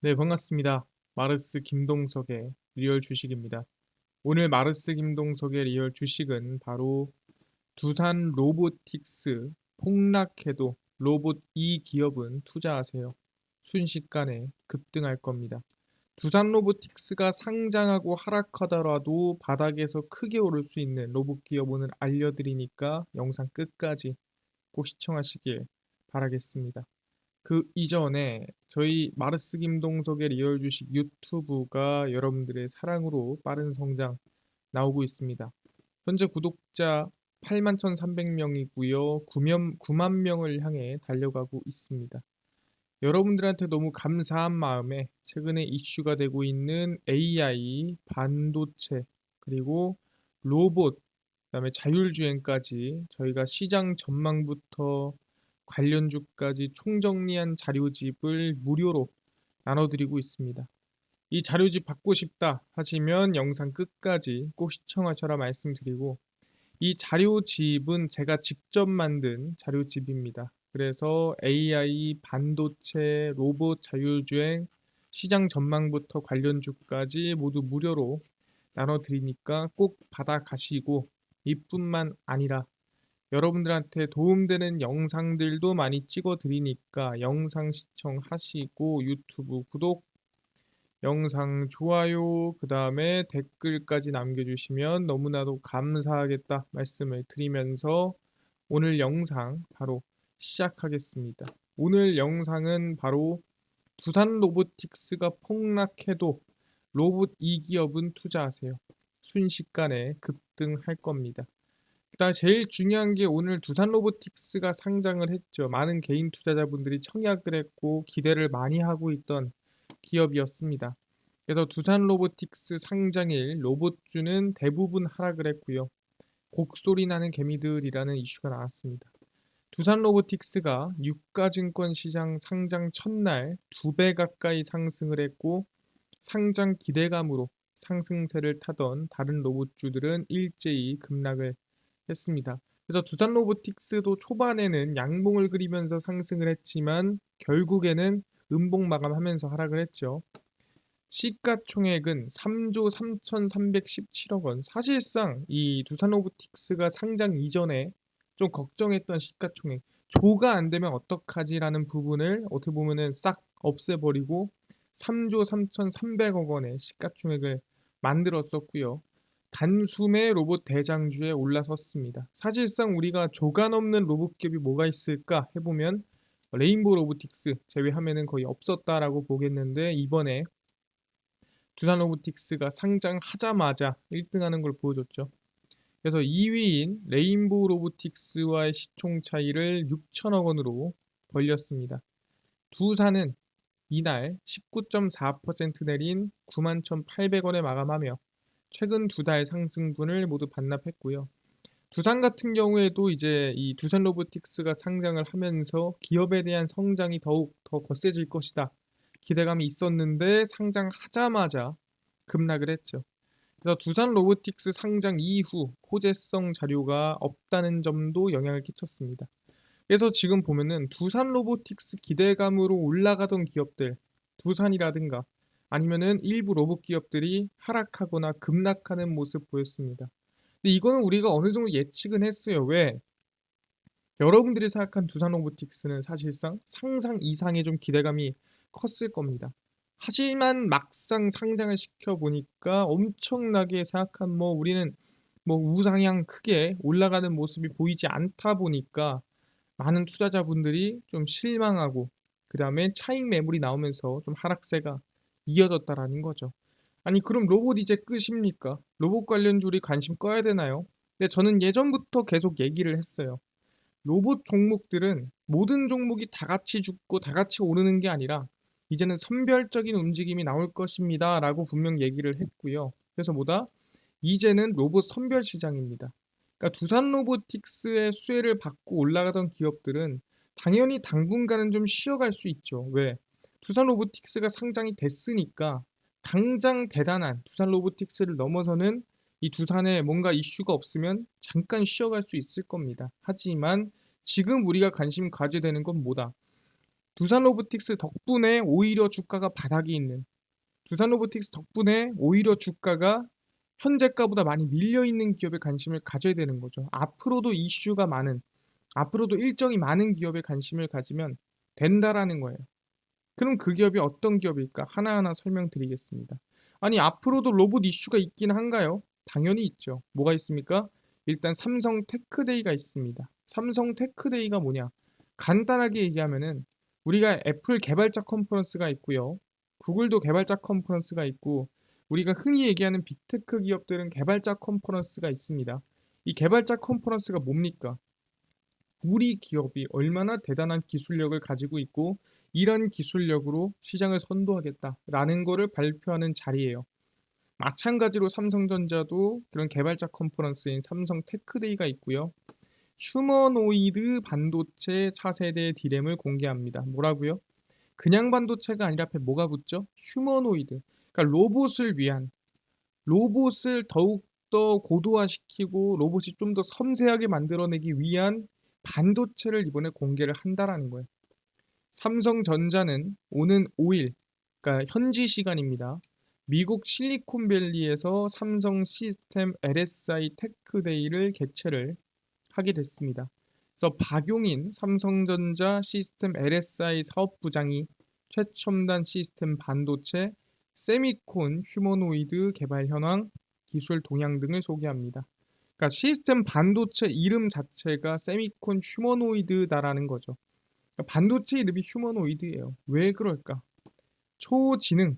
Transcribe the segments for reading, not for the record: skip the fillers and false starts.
네, 반갑습니다. 마르스 김동석의 리얼 주식입니다. 오늘 마르스 김동석의 리얼 주식은 바로 두산 로보틱스 폭락해도 로봇 이 기업은 투자하세요. 순식간에 급등할 겁니다. 두산 로보틱스가 상장하고 하락하더라도 바닥에서 크게 오를 수 있는 로봇 기업 오늘 알려드리니까 영상 끝까지 꼭 시청하시길 바라겠습니다. 그 이전에 저희 마르스 김동석의 리얼 주식 유튜브가 여러분들의 사랑으로 빠른 성장 나오고 있습니다. 현재 구독자 81,300명이고요. 9만 명을 향해 달려가고 있습니다. 여러분들한테 너무 감사한 마음에 최근에 이슈가 되고 있는 AI, 반도체, 그리고 로봇, 그다음에 자율주행까지 저희가 시장 전망부터 관련주까지 총정리한 자료집을 무료로 나눠드리고 있습니다. 이 자료집 받고 싶다 하시면 영상 끝까지 꼭 시청하셔라 말씀드리고, 이 자료집은 제가 직접 만든 자료집입니다. 그래서 AI, 반도체, 로봇, 자율주행, 시장 전망부터 관련주까지 모두 무료로 나눠드리니까 꼭 받아가시고, 이뿐만 아니라 여러분들한테 도움되는 영상들도 많이 찍어드리니까 영상 시청하시고 유튜브 구독, 영상 좋아요, 그 다음에 댓글까지 남겨주시면 너무나도 감사하겠다 말씀을 드리면서 오늘 영상 바로 시작하겠습니다. 오늘 영상은 바로 두산 로보틱스가 폭락해도 로봇 이 기업은 투자하세요. 순식간에 급등할 겁니다. 일단 제일 중요한 게 오늘 두산 로보틱스가 상장을 했죠. 많은 개인 투자자분들이 청약을 했고 기대를 많이 하고 있던 기업이었습니다. 그래서 두산 로보틱스 상장일 로봇주는 대부분 하락을 했고요. 곡소리 나는 개미들이라는 이슈가 나왔습니다. 두산 로보틱스가 유가증권 시장 상장 첫날 2배 가까이 상승을 했고, 상장 기대감으로 상승세를 타던 다른 로봇주들은 일제히 급락을 했습니다. 그래서 두산 로보틱스도 초반에는 양봉을 그리면서 상승을 했지만 결국에는 음봉 마감하면서 하락을 했죠. 시가총액은 3조 3,317억 원. 사실상 이 두산 로보틱스가 상장 이전에 좀 걱정했던 시가총액, 조가 안 되면 어떡하지라는 부분을 어떻게 보면은 싹 없애버리고 3조 3,300억 원의 시가총액을 만들었었고요. 단숨에 로봇 대장주에 올라섰습니다. 사실상 우리가 조가 넘는 로봇 기업이 뭐가 있을까 해보면 레인보우 로보틱스 제외하면은 거의 없었다라고 보겠는데, 이번에 두산 로보틱스가 상장하자마자 1등하는 걸 보여줬죠. 그래서 2위인 레인보우 로보틱스와의 시총 차이를 6천억 원으로 벌렸습니다. 두산은 이날 19.4% 내린 91,800원에 마감하며 최근 두 달 상승분을 모두 반납했고요. 두산 같은 경우에도 이제 이 두산 로보틱스가 상장을 하면서 기업에 대한 성장이 더욱 더 거세질 것이다 기대감이 있었는데 상장하자마자 급락을 했죠. 그래서 두산 로보틱스 상장 이후 호재성 자료가 없다는 점도 영향을 끼쳤습니다. 그래서 지금 보면은 두산 로보틱스 기대감으로 올라가던 기업들, 두산이라든가 아니면은 일부 로봇 기업들이 하락하거나 급락하는 모습 보였습니다. 근데 이거는 우리가 어느 정도 예측은 했어요. 왜? 여러분들이 생각한 두산 로보틱스는 사실상 상상 이상의 좀 기대감이 컸을 겁니다. 하지만 막상 상장을 시켜보니까 엄청나게 생각한 우리는 우상향 크게 올라가는 모습이 보이지 않다 보니까 많은 투자자분들이 좀 실망하고, 그 다음에 차익 매물이 나오면서 좀 하락세가 이어졌다라는 거죠. 아니 그럼 로봇 이제 끝입니까? 로봇 관련주리 관심 꺼야 되나요? 근데 저는 예전부터 계속 얘기를 했어요. 로봇 종목들은 모든 종목이 다 같이 죽고 다 같이 오르는 게 아니라 이제는 선별적인 움직임이 나올 것입니다 라고 분명 얘기를 했고요. 그래서 뭐다? 이제는 로봇 선별 시장입니다. 그러니까 두산 로보틱스의 수혜를 받고 올라가던 기업들은 당연히 당분간은 좀 쉬어갈 수 있죠. 왜? 두산 로보틱스가 상장이 됐으니까 당장 대단한 두산 로보틱스를 넘어서는 이 두산에 뭔가 이슈가 없으면 잠깐 쉬어갈 수 있을 겁니다. 하지만 지금 우리가 관심 가져야 되는 건 뭐다? 두산 로보틱스 덕분에 오히려 주가가 바닥이 있는, 두산 로보틱스 덕분에 오히려 주가가 현재가보다 많이 밀려 있는 기업에 관심을 가져야 되는 거죠. 앞으로도 이슈가 많은, 앞으로도 일정이 많은 기업에 관심을 가지면 된다라는 거예요. 그럼 그 기업이 어떤 기업일까? 하나하나 설명드리겠습니다. 아니, 앞으로도 로봇 이슈가 있긴 한가요? 당연히 있죠. 뭐가 있습니까? 일단 삼성 테크데이가 있습니다. 삼성 테크데이가 뭐냐? 간단하게 얘기하면은 우리가 애플 개발자 컨퍼런스가 있고요. 구글도 개발자 컨퍼런스가 있고, 우리가 흔히 얘기하는 빅테크 기업들은 개발자 컨퍼런스가 있습니다. 이 개발자 컨퍼런스가 뭡니까? 우리 기업이 얼마나 대단한 기술력을 가지고 있고 이런 기술력으로 시장을 선도하겠다라는 거를 발표하는 자리예요. 마찬가지로 삼성전자도 그런 개발자 컨퍼런스인 삼성 테크데이가 있고요. 휴머노이드 반도체 차세대 디램을 공개합니다. 뭐라고요? 그냥 반도체가 아니라 앞에 뭐가 붙죠? 휴머노이드. 그러니까 로봇을 위한, 로봇을 더욱더 고도화시키고 로봇이 좀 더 섬세하게 만들어내기 위한 반도체를 이번에 공개를 한다라는 거예요. 삼성전자는 오는 5일, 그러니까 현지 시간입니다. 미국 실리콘밸리에서 삼성 시스템 LSI 테크데이를 개최를 하게 됐습니다. 그래서 박용인 삼성전자 시스템 LSI 사업부장이 최첨단 시스템 반도체, 세미콘 휴머노이드 개발 현황, 기술 동향 등을 소개합니다. 그러니까 시스템 반도체 이름 자체가 세미콘 휴머노이드다라는 거죠. 그러니까 반도체 이름이 휴머노이드예요. 왜 그럴까? 초지능,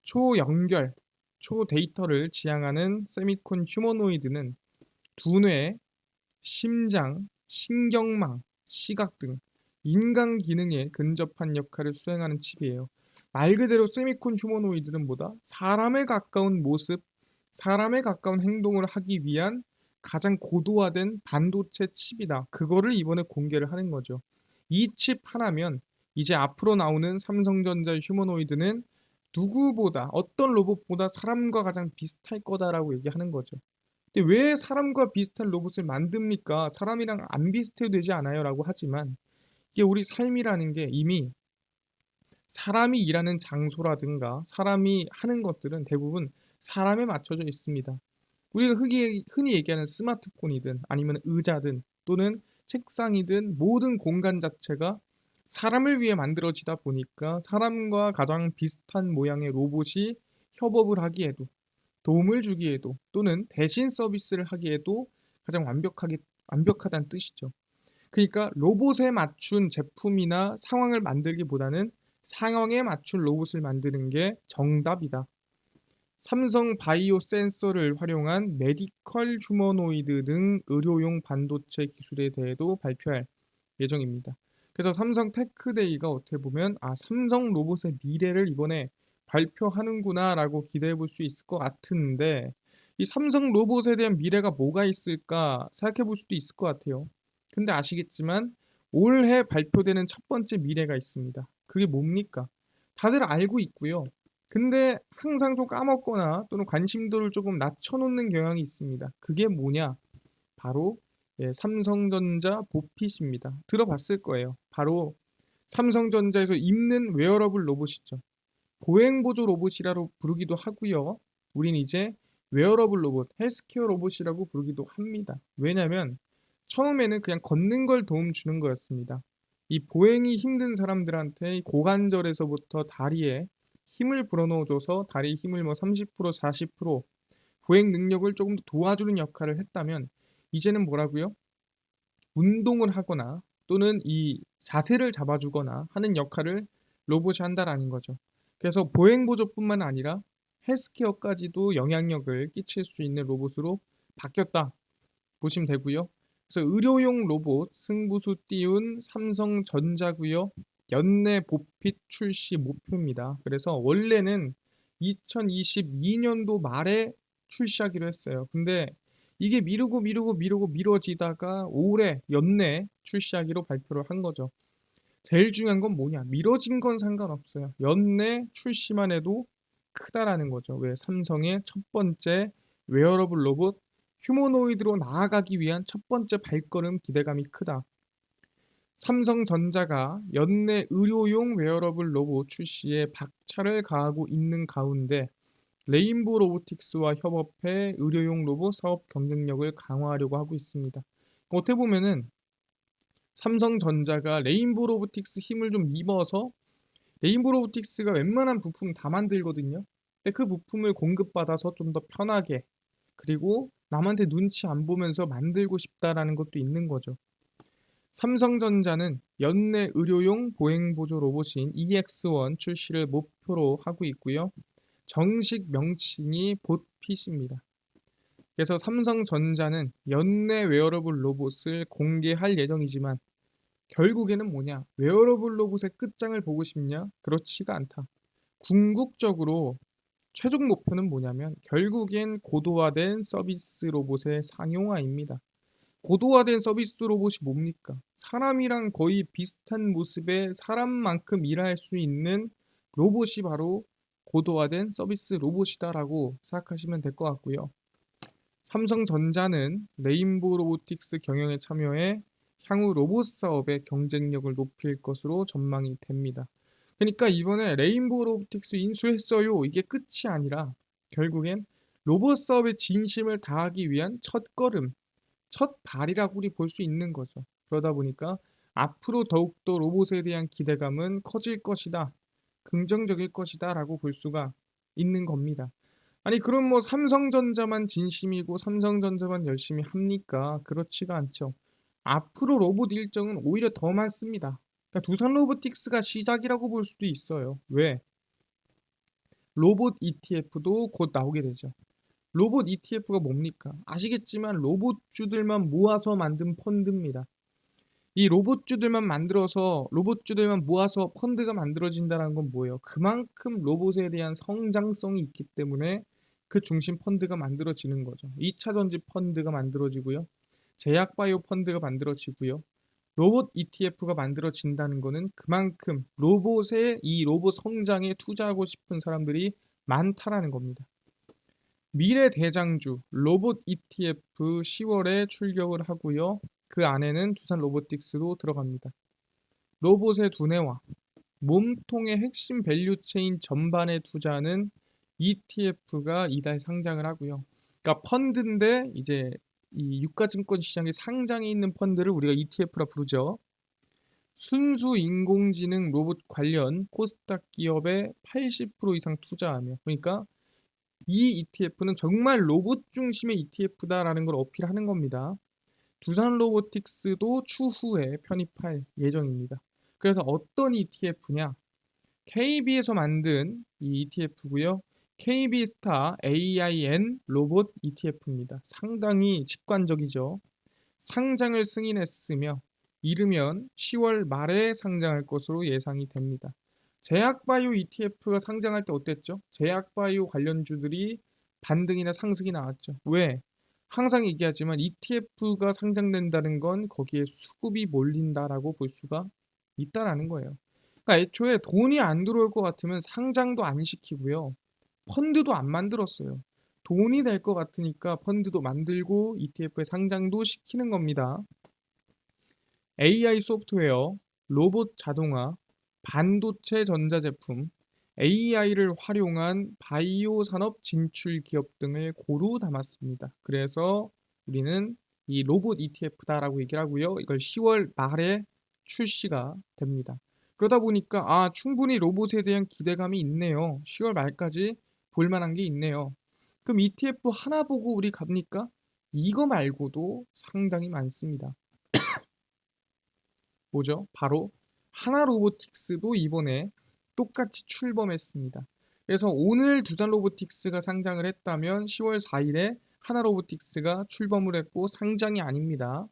초연결, 초데이터를 지향하는 세미콘 휴머노이드는 두뇌, 심장, 신경망, 시각 등 인간 기능에 근접한 역할을 수행하는 칩이에요. 말 그대로 세미콘 휴머노이드는 뭐다? 사람에 가까운 모습, 사람에 가까운 행동을 하기 위한 가장 고도화된 반도체 칩이다. 그거를 이번에 공개를 하는 거죠. 이 칩 하나면 이제 앞으로 나오는 삼성전자 휴머노이드는 누구보다, 어떤 로봇보다 사람과 가장 비슷할 거다라고 얘기하는 거죠. 근데 왜 사람과 비슷한 로봇을 만듭니까? 사람이랑 안 비슷해도 되지 않아요? 라고 하지만 이게 우리 삶이라는 게 이미 사람이 일하는 장소라든가 사람이 하는 것들은 대부분 사람에 맞춰져 있습니다. 우리가 흔히 얘기하는 스마트폰이든 아니면 의자든 또는 책상이든 모든 공간 자체가 사람을 위해 만들어지다 보니까 사람과 가장 비슷한 모양의 로봇이 협업을 하기에도, 도움을 주기에도 또는 대신 서비스를 하기에도 가장 완벽하다는 뜻이죠. 그러니까 로봇에 맞춘 제품이나 상황을 만들기보다는 상황에 맞춘 로봇을 만드는 게 정답이다. 삼성 바이오 센서를 활용한 메디컬 휴머노이드 등 의료용 반도체 기술에 대해도 발표할 예정입니다. 그래서 삼성 테크데이가 어떻게 보면 삼성 로봇의 미래를 이번에 발표하는구나라고 기대해 볼 수 있을 것 같은데, 이 삼성 로봇에 대한 미래가 뭐가 있을까 생각해 볼 수도 있을 것 같아요. 근데 아시겠지만 올해 발표되는 첫 번째 미래가 있습니다. 그게 뭡니까? 다들 알고 있고요. 근데 항상 좀 까먹거나 또는 관심도를 조금 낮춰놓는 경향이 있습니다. 그게 뭐냐? 바로 삼성전자 보핏입니다. 들어봤을 거예요. 바로 삼성전자에서 입는 웨어러블 로봇이죠. 보행보조 로봇이라고 부르기도 하고요. 우린 이제 웨어러블 로봇, 헬스케어 로봇이라고 부르기도 합니다. 왜냐면 처음에는 그냥 걷는 걸 도움 주는 거였습니다. 이 보행이 힘든 사람들한테 고관절에서부터 다리에 힘을 불어넣어줘서 다리 힘을 뭐 30%, 40% 보행 능력을 조금 더 도와주는 역할을 했다면 이제는 뭐라고요? 운동을 하거나 또는 이 자세를 잡아주거나 하는 역할을 로봇이 한다라는 거죠. 그래서 보행 보조뿐만 아니라 헬스케어까지도 영향력을 끼칠 수 있는 로봇으로 바뀌었다 보시면 되고요. 그래서 의료용 로봇 승부수 띄운 삼성전자고요. 연내 보핏 출시 목표입니다. 그래서 원래는 2022년도 말에 출시하기로 했어요. 근데 이게 미루고 미뤄지다가 올해 연내 출시하기로 발표를 한 거죠. 제일 중요한 건 뭐냐? 미뤄진 건 상관없어요. 연내 출시만 해도 크다라는 거죠. 왜? 삼성의 첫 번째 웨어러블 로봇 휴머노이드로 나아가기 위한 첫 번째 발걸음 기대감이 크다. 삼성전자가 연내 의료용 웨어러블 로봇 출시에 박차를 가하고 있는 가운데 레인보우 로보틱스와 협업해 의료용 로봇 사업 경쟁력을 강화하려고 하고 있습니다. 어떻게 보면은 삼성전자가 레인보우 로보틱스 힘을 좀 입어서 레인보우 로보틱스가 웬만한 부품 다 만들거든요. 근데 그 부품을 공급받아서 좀 더 편하게 그리고 남한테 눈치 안 보면서 만들고 싶다라는 것도 있는 거죠. 삼성전자는 연내 의료용 보행보조 로봇인 EX1 출시를 목표로 하고 있고요. 정식 명칭이 봇핏입니다. 그래서 삼성전자는 연내 웨어러블 로봇을 공개할 예정이지만 결국에는 뭐냐? 웨어러블 로봇의 끝장을 보고 싶냐? 그렇지가 않다. 궁극적으로 최종 목표는 뭐냐면 결국엔 고도화된 서비스 로봇의 상용화입니다. 고도화된 서비스 로봇이 뭡니까? 사람이랑 거의 비슷한 모습의 사람만큼 일할 수 있는 로봇이 바로 고도화된 서비스 로봇이다라고 생각하시면 될 것 같고요. 삼성전자는 레인보우 로보틱스 경영에 참여해 향후 로봇 사업의 경쟁력을 높일 것으로 전망이 됩니다. 그러니까 이번에 레인보우 로보틱스 인수했어요. 이게 끝이 아니라 결국엔 로봇 사업에 진심을 다하기 위한 첫걸음, 첫 발이라고 우리 볼 수 있는 거죠. 그러다 보니까 앞으로 더욱더 로봇에 대한 기대감은 커질 것이다. 긍정적일 것이다라고 볼 수가 있는 겁니다. 아니 그럼 뭐 삼성전자만 진심이고 삼성전자만 열심히 합니까? 그렇지가 않죠. 앞으로 로봇 일정은 오히려 더 많습니다. 그러니까 두산 로보틱스가 시작이라고 볼 수도 있어요. 왜? 로봇 ETF도 곧 나오게 되죠. 로봇 ETF가 뭡니까? 아시겠지만 로봇주들만 모아서 만든 펀드입니다. 이 로봇주들만 모아서 펀드가 만들어진다는 건 뭐예요? 그만큼 로봇에 대한 성장성이 있기 때문에 그 중심 펀드가 만들어지는 거죠. 2차 전지 펀드가 만들어지고요. 제약바이오 펀드가 만들어지고요. 로봇 ETF가 만들어진다는 거는 그만큼 이 로봇 성장에 투자하고 싶은 사람들이 많다라는 겁니다. 미래 대장주 로봇 ETF 10월에 출격을 하고요. 그 안에는 두산 로보틱스도 들어갑니다. 로봇의 두뇌와 몸통의 핵심 밸류체인 전반에 투자하는 ETF가 이달 상장을 하고요. 그러니까 펀드인데 이제 이 유가증권 시장에 상장해 있는 펀드를 우리가 ETF라 부르죠. 순수 인공지능 로봇 관련 코스닥 기업의 80% 이상 투자하며 그러니까 이 ETF는 정말 로봇 중심의 ETF다라는 걸 어필하는 겁니다. 두산 로보틱스도 추후에 편입할 예정입니다. 그래서 어떤 ETF냐? KB에서 만든 이 ETF고요. KB스타 AIN 로봇 ETF입니다. 상당히 직관적이죠. 상장을 승인했으며 이르면 10월 말에 상장할 것으로 예상이 됩니다. 제약바이오 ETF가 상장할 때 어땠죠? 제약바이오 관련주들이 반등이나 상승이 나왔죠. 왜? 항상 얘기하지만 ETF가 상장된다는 건 거기에 수급이 몰린다라고 볼 수가 있다라는 거예요. 그러니까 애초에 돈이 안 들어올 것 같으면 상장도 안 시키고요. 펀드도 안 만들었어요. 돈이 될 것 같으니까 펀드도 만들고 ETF에 상장도 시키는 겁니다. AI 소프트웨어, 로봇 자동화, 반도체 전자제품, AI를 활용한 바이오 산업 진출 기업 등을 고루 담았습니다. 그래서 우리는 이 로봇 ETF다라고 얘기를 하고요. 이걸 10월 말에 출시가 됩니다. 그러다 보니까 충분히 로봇에 대한 기대감이 있네요. 10월 말까지 볼 만한 게 있네요. 그럼 ETF 하나 보고 우리 갑니까? 이거 말고도 상당히 많습니다. 뭐죠? 바로 하나로보틱스도 이번에 똑같이 출범했습니다. 그래서 오늘 두산 로보틱스가 상장을 했다면 10월 4일에 하나로보틱스가 출범을 했고 상장이 아닙니다.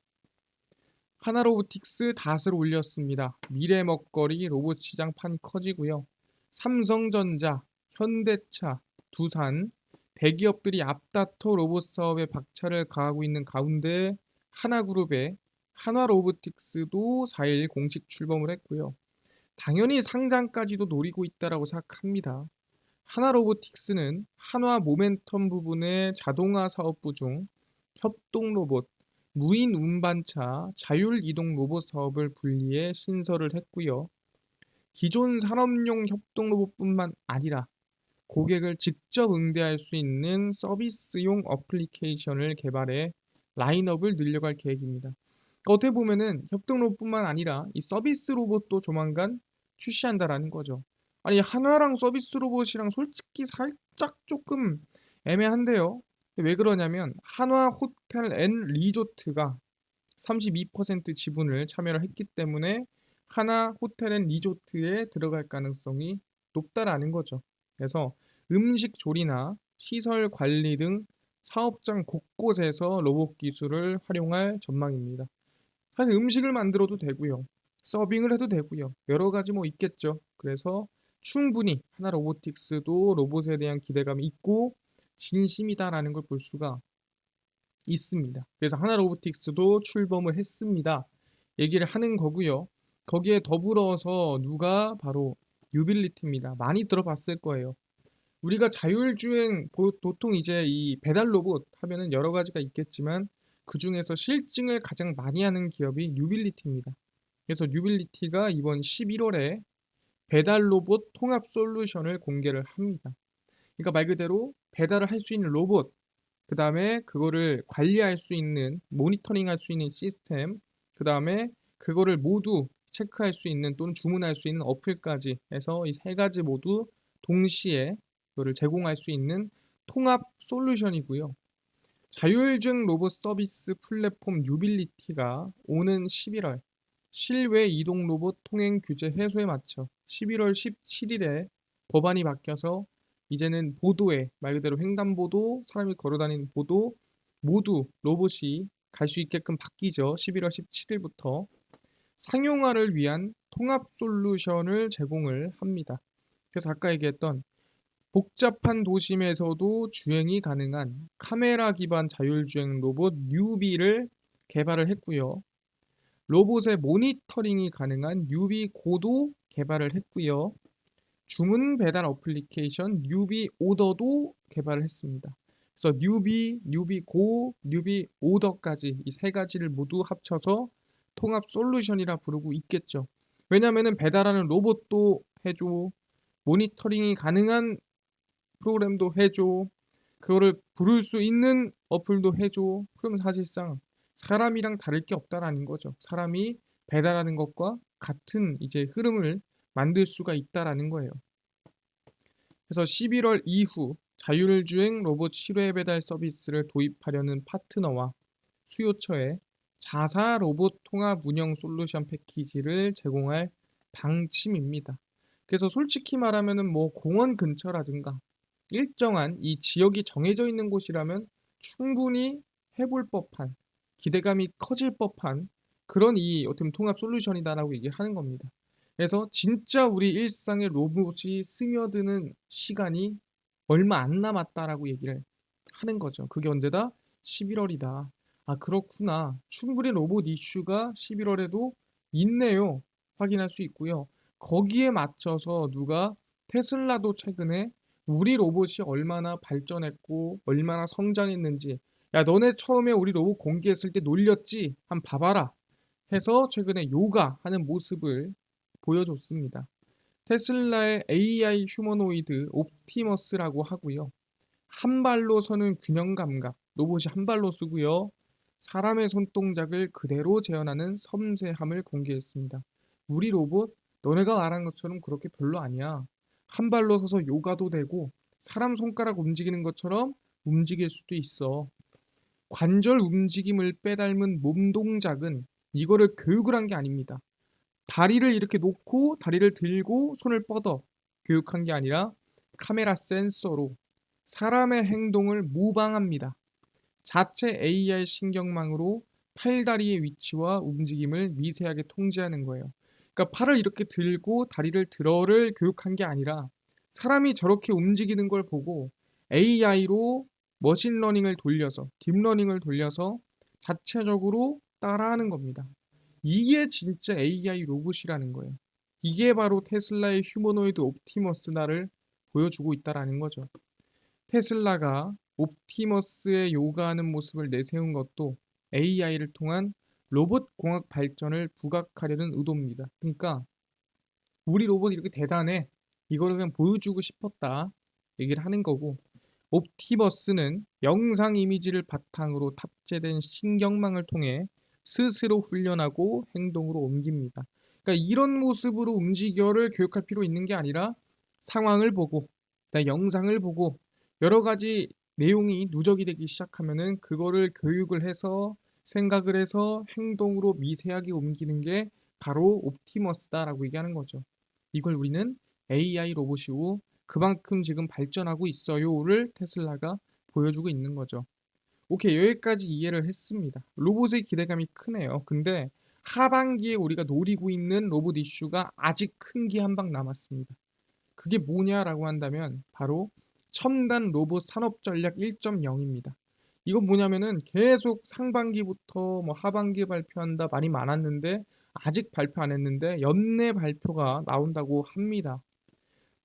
하나로보틱스 닷을 올렸습니다. 미래 먹거리 로봇 시장 판이 커지고요. 삼성전자, 현대차, 두산 대기업들이 앞다퉈 로봇 사업에 박차를 가하고 있는 가운데 하나그룹의 하나로보틱스도 4일 공식 출범을 했고요. 당연히 상장까지도 노리고 있다라고 생각합니다. 하나로보틱스는 한화 모멘텀 부분의 자동화 사업부 중 협동 로봇, 무인 운반차, 자율 이동 로봇 사업을 분리해 신설을 했고요. 기존 산업용 협동 로봇뿐만 아니라 고객을 직접 응대할 수 있는 서비스용 어플리케이션을 개발해 라인업을 늘려갈 계획입니다. 그러니까 어떻게 보면은 협동 로봇뿐만 아니라 이 서비스 로봇도 조만간 출시한다라는 거죠. 아니 한화랑 서비스 로봇이랑 솔직히 살짝 조금 애매한데요. 왜 그러냐면 한화 호텔 앤 리조트가 32% 지분을 참여를 했기 때문에 하나 호텔 앤 리조트에 들어갈 가능성이 높다라는 거죠. 그래서 음식 조리나 시설 관리 등 사업장 곳곳에서 로봇 기술을 활용할 전망입니다. 사실 음식을 만들어도 되고요. 서빙을 해도 되고요. 여러 가지 뭐 있겠죠. 그래서 충분히 하나 로보틱스도 로봇에 대한 기대감이 있고 진심이다라는 걸 볼 수가 있습니다. 그래서 하나 로보틱스도 출범을 했습니다. 얘기를 하는 거고요. 거기에 더불어서 누가 바로 유빌리티입니다. 많이 들어봤을 거예요. 우리가 자율주행 보통 이제 이 배달 로봇 하면은 여러 가지가 있겠지만 그 중에서 실증을 가장 많이 하는 기업이 유빌리티입니다. 그래서 유빌리티가 이번 11월에 배달 로봇 통합 솔루션을 공개를 합니다. 그러니까 말 그대로 배달을 할 수 있는 로봇, 그 다음에 그거를 관리할 수 있는, 모니터링 할 수 있는 시스템, 그 다음에 그거를 모두 체크할 수 있는 또는 주문할 수 있는 어플까지 해서 이 세 가지 모두 동시에 그거를 제공할 수 있는 통합 솔루션이고요. 자율주행 로봇 서비스 플랫폼 유빌리티가 오는 11월 실외 이동 로봇 통행 규제 해소에 맞춰 11월 17일에 법안이 바뀌어서 이제는 보도에 말 그대로 횡단보도, 사람이 걸어다니는 보도 모두 로봇이 갈 수 있게끔 바뀌죠. 11월 17일부터 상용화를 위한 통합 솔루션을 제공을 합니다. 그래서 아까 얘기했던 복잡한 도심에서도 주행이 가능한 카메라 기반 자율주행 로봇 뉴비를 개발을 했고요. 로봇의 모니터링이 가능한 뉴비 고도 개발을 했고요. 주문 배달 어플리케이션 뉴비 오더도 개발을 했습니다. 그래서 뉴비, 뉴비고, 뉴비 오더까지 이 세 가지를 모두 합쳐서 통합 솔루션이라 부르고 있겠죠. 왜냐하면 배달하는 로봇도 해줘, 모니터링이 가능한 프로그램도 해줘, 그거를 부를 수 있는 어플도 해줘. 그럼 사실상 사람이랑 다를 게 없다라는 거죠. 사람이 배달하는 것과 같은 이제 흐름을 만들 수가 있다라는 거예요. 그래서 11월 이후 자율주행 로봇 실외 배달 서비스를 도입하려는 파트너와 수요처에 자사 로봇 통합 운영 솔루션 패키지를 제공할 방침입니다. 그래서 솔직히 말하면은 뭐 공원 근처라든가 일정한 이 지역이 정해져 있는 곳이라면 충분히 해볼 법한 기대감이 커질 법한 그런 이 어떻게 보면 통합 솔루션이다라고 얘기를 하는 겁니다. 그래서 진짜 우리 일상에 로봇이 스며드는 시간이 얼마 안 남았다라고 얘기를 하는 거죠. 그게 언제다? 11월이다. 아, 그렇구나. 충분히 로봇 이슈가 11월에도 있네요. 확인할 수 있고요. 거기에 맞춰서 누가 테슬라도 최근에 우리 로봇이 얼마나 발전했고 얼마나 성장했는지 야 너네 처음에 우리 로봇 공개했을 때 놀렸지? 한번 봐봐라 해서 최근에 요가하는 모습을 보여줬습니다. 테슬라의 AI 휴머노이드 옵티머스라고 하고요. 한 발로 서는 균형 감각, 로봇이 한 발로 쓰고요. 사람의 손동작을 그대로 재현하는 섬세함을 공개했습니다. 우리 로봇, 너네가 말한 것처럼 그렇게 별로 아니야. 한 발로 서서 요가도 되고 사람 손가락 움직이는 것처럼 움직일 수도 있어. 관절 움직임을 빼닮은 몸 동작은 이거를 교육을 한 게 아닙니다. 다리를 이렇게 놓고 다리를 들고 손을 뻗어 교육한 게 아니라 카메라 센서로 사람의 행동을 모방합니다. 자체 AI 신경망으로 팔다리의 위치와 움직임을 미세하게 통제하는 거예요. 그러니까 팔을 이렇게 들고 다리를 들어를 교육한 게 아니라 사람이 저렇게 움직이는 걸 보고 AI로 머신러닝을 돌려서 딥러닝을 돌려서 자체적으로 따라하는 겁니다. 이게 진짜 AI 로봇이라는 거예요. 이게 바로 테슬라의 휴머노이드 옵티머스나를 보여주고 있다라는 거죠. 테슬라가 옵티머스의 요가하는 모습을 내세운 것도 AI를 통한 로봇 공학 발전을 부각하려는 의도입니다. 그러니까 우리 로봇이 이렇게 대단해. 이거를 그냥 보여주고 싶었다. 얘기를 하는 거고, 옵티버스는 영상 이미지를 바탕으로 탑재된 신경망을 통해 스스로 훈련하고 행동으로 옮깁니다. 그러니까 이런 모습으로 움직여를 교육할 필요 있는 게 아니라 상황을 보고, 그다음에 영상을 보고 여러 가지 내용이 누적이 되기 시작하면은 그거를 교육을 해서 생각을 해서 행동으로 미세하게 옮기는 게 바로 옵티머스다라고 얘기하는 거죠. 이걸 우리는 AI 로봇이고 그만큼 지금 발전하고 있어요를 테슬라가 보여주고 있는 거죠. 오케이, 여기까지 이해를 했습니다. 로봇의 기대감이 크네요. 근데 하반기에 우리가 노리고 있는 로봇 이슈가 아직 큰 게 한 방 남았습니다. 그게 뭐냐라고 한다면 바로 첨단 로봇 산업 전략 1.0입니다. 이건 뭐냐면은 계속 상반기부터 뭐 하반기에 발표한다 말이 많았는데 아직 발표 안 했는데 연내 발표가 나온다고 합니다.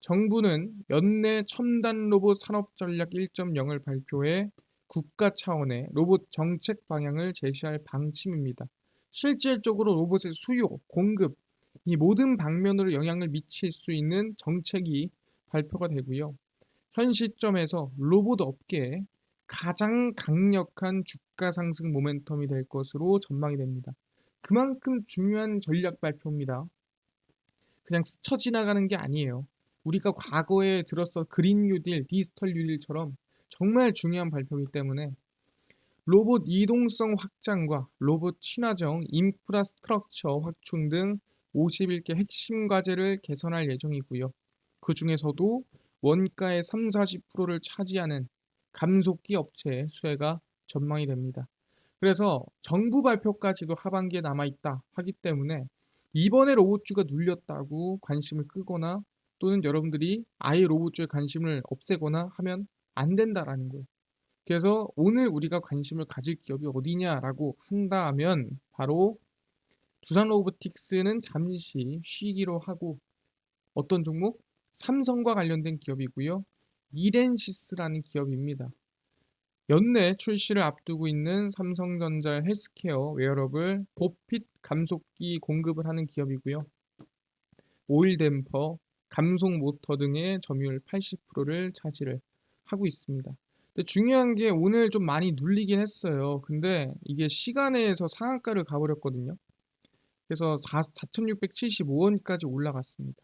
정부는 연내 첨단 로봇 산업 전략 1.0을 발표해 국가 차원의 로봇 정책 방향을 제시할 방침입니다. 실질적으로 로봇의 수요, 공급, 이 모든 방면으로 영향을 미칠 수 있는 정책이 발표가 되고요. 현 시점에서 로봇 업계에 가장 강력한 주가 상승 모멘텀이 될 것으로 전망이 됩니다. 그만큼 중요한 전략 발표입니다. 그냥 스쳐 지나가는 게 아니에요. 우리가 과거에 들었던 그린 뉴딜, 디지털 뉴딜처럼 정말 중요한 발표이기 때문에 로봇 이동성 확장과 로봇 친화적 인프라스트럭처 확충 등 51개 핵심 과제를 개선할 예정이고요. 그 중에서도 원가의 3, 40%를 차지하는 감속기 업체의 수혜가 전망이 됩니다. 그래서 정부 발표까지도 하반기에 남아있다 하기 때문에 이번에 로봇주가 눌렸다고 관심을 끄거나 또는 여러분들이 아예 로봇주에 관심을 없애거나 하면 안 된다라는 거예요. 그래서 오늘 우리가 관심을 가질 기업이 어디냐라고 한다면 바로 두산 로보틱스는 잠시 쉬기로 하고 어떤 종목? 삼성과 관련된 기업이고요. 이렌시스라는 기업입니다. 연내 출시를 앞두고 있는 삼성전자 헬스케어 웨어러블 보핏 감속기 공급을 하는 기업이고요. 오일 댐퍼, 감속 모터 등의 점유율 80%를 차지를 하고 있습니다. 근데 중요한 게 오늘 좀 많이 눌리긴 했어요. 근데 이게 시간에서 상한가를 가버렸거든요. 그래서 4,675원까지 올라갔습니다.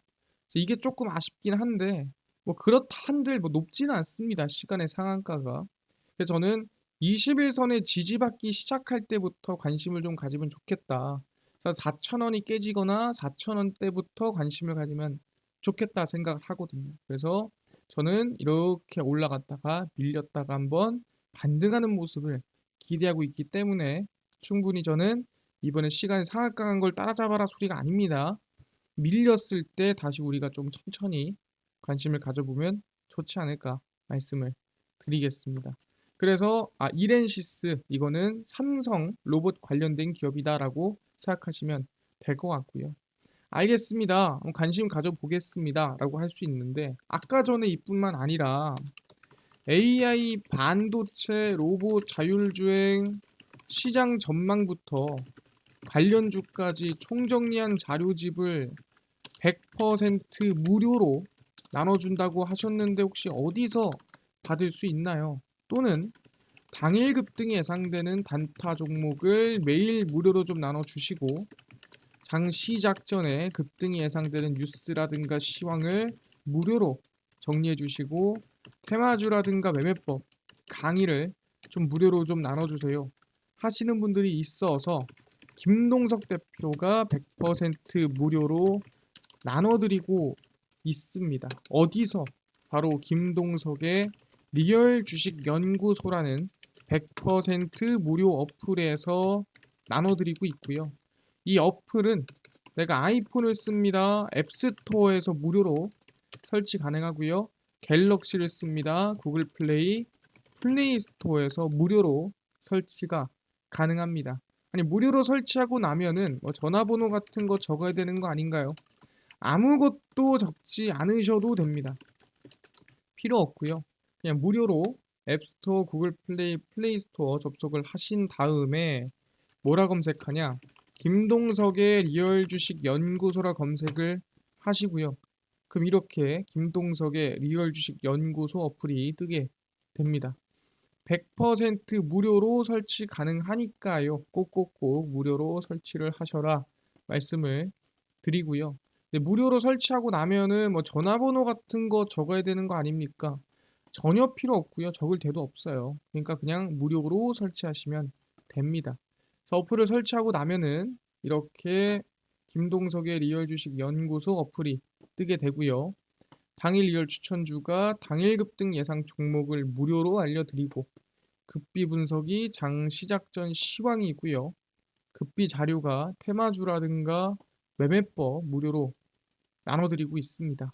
그래서 이게 조금 아쉽긴 한데 뭐 그렇다 한들 뭐 높지는 않습니다. 시간의 상한가가. 그래서 저는 21선에 지지받기 시작할 때부터 관심을 좀 가지면 좋겠다. 그래서 4,000원이 깨지거나 4,000원대부터 관심을 가지면 좋겠다 생각을 하거든요. 그래서 저는 이렇게 올라갔다가 밀렸다가 한번 반등하는 모습을 기대하고 있기 때문에 충분히 저는 이번에 시간이 상한가 간 걸 따라잡아라 소리가 아닙니다. 밀렸을 때 다시 우리가 좀 천천히 관심을 가져보면 좋지 않을까 말씀을 드리겠습니다. 그래서 이렌시스 이거는 삼성 로봇 관련된 기업이다라고 생각하시면 될 것 같고요. 알겠습니다. 관심 가져보겠습니다. 라고 할 수 있는데 아까 전에 이뿐만 아니라 AI 반도체 로봇 자율주행 시장 전망부터 관련주까지 총정리한 자료집을 100% 무료로 나눠준다고 하셨는데 혹시 어디서 받을 수 있나요? 또는 당일 급등이 예상되는 단타 종목을 매일 무료로 좀 나눠주시고 장 시작 전에 급등이 예상되는 뉴스라든가 시황을 무료로 정리해 주시고 테마주라든가 매매법 강의를 좀 무료로 좀 나눠주세요 하시는 분들이 있어서 김동석 대표가 100% 무료로 나눠드리고 있습니다. 어디서? 바로 김동석의 리얼 주식 연구소라는 100% 무료 어플에서 나눠드리고 있고요. 이 어플은 내가 아이폰을 씁니다. 앱스토어에서 무료로 설치 가능하고요. 갤럭시를 씁니다. 구글 플레이, 플레이 스토어에서 무료로 설치가 가능합니다. 아니 무료로 설치하고 나면은 뭐 전화번호 같은 거 적어야 되는 거 아닌가요? 아무것도 적지 않으셔도 됩니다. 필요 없고요. 그냥 무료로 앱스토어, 구글 플레이, 플레이스토어 접속을 하신 다음에 뭐라 검색하냐? 김동석의 리얼 주식 연구소라 검색을 하시고요. 그럼 이렇게 김동석의 리얼 주식 연구소 어플이 뜨게 됩니다. 100% 무료로 설치 가능하니까요. 꼭꼭꼭 무료로 설치를 하셔라 말씀을 드리고요. 근데 무료로 설치하고 나면은 뭐 전화번호 같은 거 적어야 되는 거 아닙니까? 전혀 필요 없고요. 적을 데도 없어요. 그러니까 그냥 무료로 설치하시면 됩니다. 그래서 어플을 설치하고 나면은 이렇게 김동석의 리얼 주식 연구소 어플이 뜨게 되고요. 당일 리얼 추천주가 당일 급등 예상 종목을 무료로 알려드리고 급비 분석이 장 시작 전 시황이고요. 급비 자료가 테마주라든가 매매법 무료로 나눠드리고 있습니다.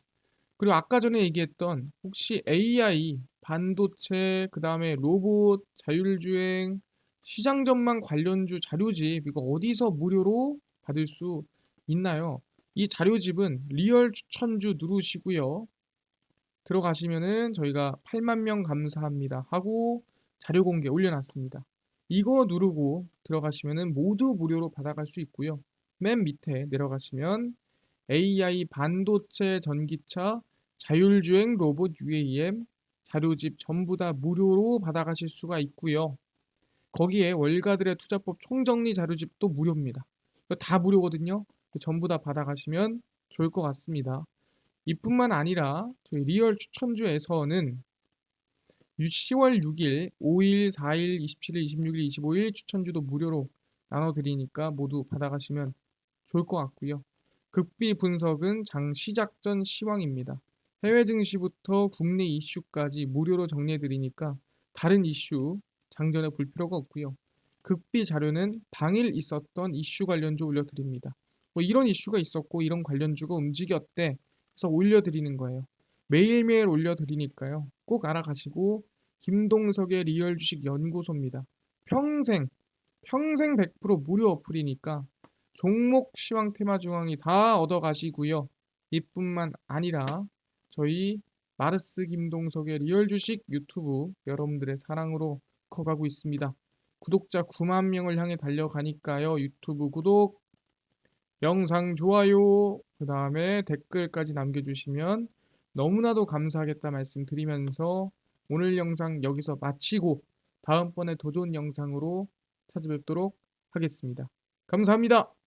그리고 아까 전에 얘기했던 혹시 AI, 반도체, 그 다음에 로봇, 자율주행, 시장 전망 관련주 자료집 이거 어디서 무료로 받을 수 있나요? 이 자료집은 리얼 추천주 누르시고요. 들어가시면은 저희가 8만 명 감사합니다 하고 자료 공개 올려놨습니다. 이거 누르고 들어가시면은 모두 무료로 받아갈 수 있고요. 맨 밑에 내려가시면 AI 반도체 전기차 자율주행 로봇 UAM 자료집 전부 다 무료로 받아가실 수가 있고요. 거기에 월가들의 투자법 총정리 자료집도 무료입니다. 이거 다 무료거든요. 전부 다 받아가시면 좋을 것 같습니다. 이뿐만 아니라 저희 리얼 추천주에서는 10월 6일, 5일, 4일, 27일, 26일, 25일 추천주도 무료로 나눠드리니까 모두 받아가시면 좋을 것 같고요. 극비 분석은 장 시작 전 시황입니다. 해외 증시부터 국내 이슈까지 무료로 정리해드리니까 다른 이슈 장전해 볼 필요가 없고요. 극비 자료는 당일 있었던 이슈 관련주 올려드립니다. 뭐 이런 이슈가 있었고 이런 관련주가 움직였대 해서 올려드리는 거예요. 매일매일 올려드리니까요. 꼭 알아가시고 김동석의 리얼 주식 연구소입니다. 평생 100% 무료 어플이니까 종목 시황 테마 중앙이 다 얻어가시고요. 이뿐만 아니라 저희 마르스 김동석의 리얼 주식 유튜브 여러분들의 사랑으로 커가고 있습니다. 구독자 9만 명을 향해 달려가니까요. 유튜브 구독, 영상 좋아요, 그 다음에 댓글까지 남겨주시면 너무나도 감사하겠다 말씀드리면서 오늘 영상 여기서 마치고 다음번에 더 좋은 영상으로 찾아뵙도록 하겠습니다. 감사합니다.